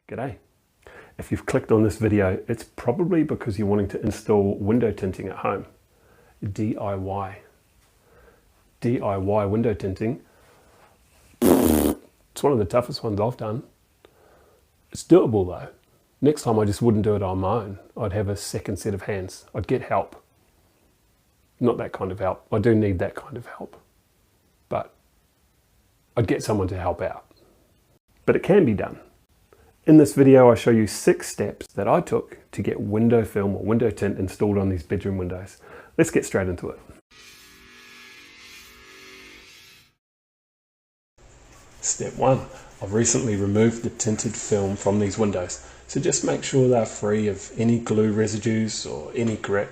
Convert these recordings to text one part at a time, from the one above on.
G'day. If you've clicked on this video, it's probably because you're wanting to install window tinting at home. DIY. DIY window tinting. It's one of the toughest ones I've done. It's doable though. Next time I just wouldn't do it on my own. I'd have a second set of hands. I'd get help. Not that kind of help. I do need that kind of help. But I'd get someone to help out. But it can be done. In this video, I show you 6 steps that I took to get window film or window tint installed on these bedroom windows. Let's get straight into it. Step 1. I've recently removed the tinted film from these windows, so just make sure they're free of any glue residues or any grit.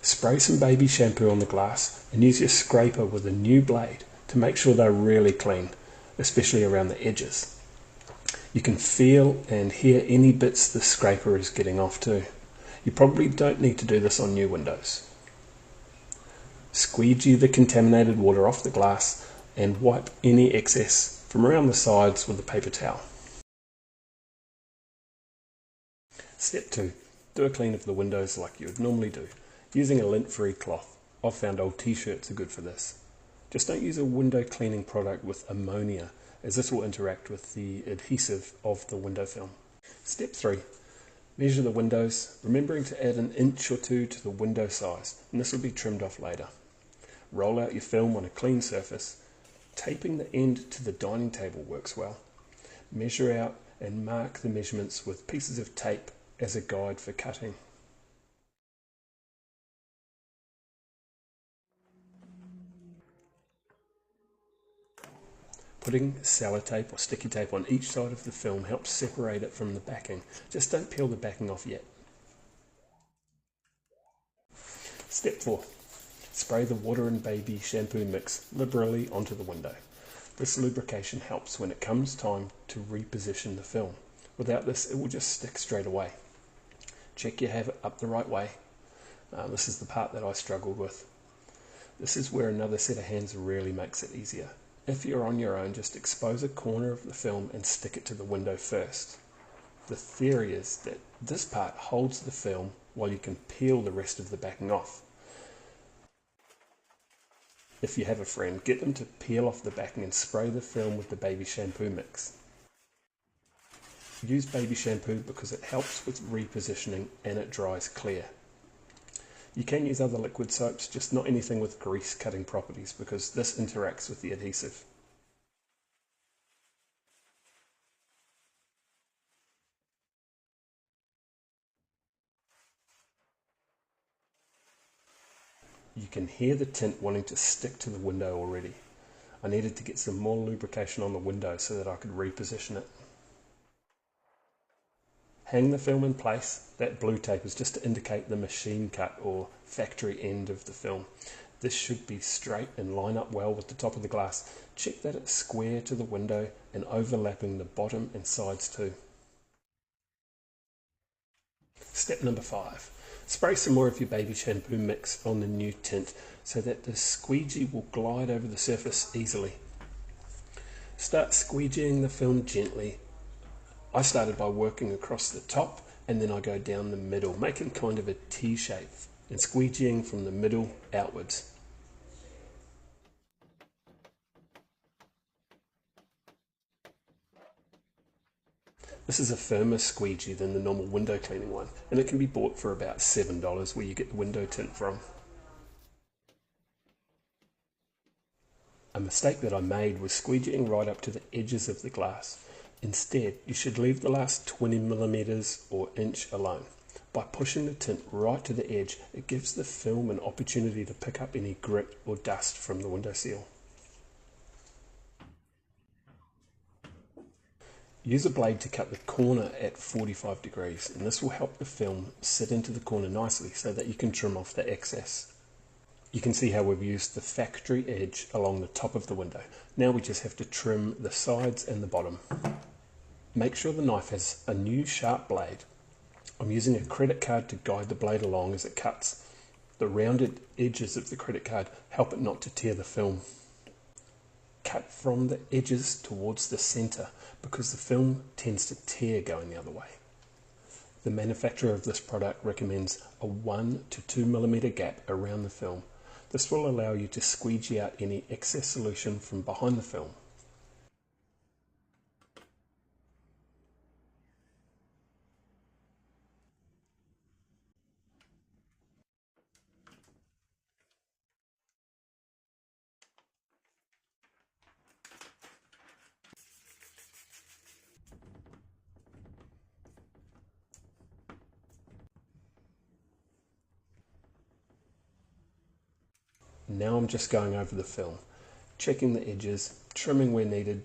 Spray some baby shampoo on the glass and use your scraper with a new blade to make sure they're really clean, especially around the edges. You can feel and hear any bits the scraper is getting off too. You probably don't need to do this on new windows. Squeegee the contaminated water off the glass and wipe any excess from around the sides with a paper towel. Step 2. Do a clean of the windows like you would normally do, using a lint-free cloth. I've found old t-shirts are good for this. Just don't use a window cleaning product with ammonia, as this will interact with the adhesive of the window film. Step 3. Measure the windows, remembering to add an inch or 2 to the window size, and this will be trimmed off later. Roll out your film on a clean surface. Taping the end to the dining table works well. Measure out and mark the measurements with pieces of tape as a guide for cutting. Putting sellotape or sticky tape on each side of the film helps separate it from the backing. Just don't peel the backing off yet. Step 4. Spray the water and baby shampoo mix liberally onto the window. This lubrication helps when it comes time to reposition the film. Without this, it will just stick straight away. Check you have it up the right way. This is the part that I struggled with. This is where another set of hands really makes it easier. If you're on your own, just expose a corner of the film and stick it to the window first. The theory is that this part holds the film while you can peel the rest of the backing off. If you have a friend, get them to peel off the backing and spray the film with the baby shampoo mix. Use baby shampoo because it helps with repositioning and it dries clear. You can use other liquid soaps, just not anything with grease cutting properties because this interacts with the adhesive. You can hear the tint wanting to stick to the window already. I needed to get some more lubrication on the window so that I could reposition it. Hang the film in place. That blue tape is just to indicate the machine cut or factory end of the film. This should be straight and line up well with the top of the glass. Check that it's square to the window and overlapping the bottom and sides too. Step number 5. Spray some more of your baby shampoo mix on the new tint so that the squeegee will glide over the surface easily. Start squeegeeing the film gently. I started by working across the top and then I go down the middle, making kind of a T shape and squeegeeing from the middle outwards. This is a firmer squeegee than the normal window cleaning one, and it can be bought for about $7 where you get the window tint from. A mistake that I made was squeegeeing right up to the edges of the glass. Instead, you should leave the last 20mm or inch alone. By pushing the tint right to the edge, it gives the film an opportunity to pick up any grit or dust from the windowsill. Use a blade to cut the corner at 45 degrees, and this will help the film sit into the corner nicely so that you can trim off the excess. You can see how we've used the factory edge along the top of the window. Now we just have to trim the sides and the bottom. Make sure the knife has a new sharp blade. I'm using a credit card to guide the blade along as it cuts. The rounded edges of the credit card help it not to tear the film. cut from the edges towards the center because the film tends to tear going the other way. The manufacturer of this product recommends a 1 to 2 millimeter gap around the film. This will allow you to squeegee out any excess solution from behind the film. Now I'm just going over the film, checking the edges, trimming where needed.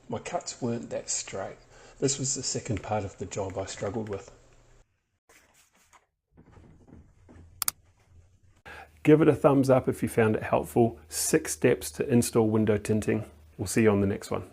My cuts weren't that straight. This was the second part of the job I struggled with. Give it a thumbs up if you found it helpful. 6 steps to install window tinting. We'll see you on the next one.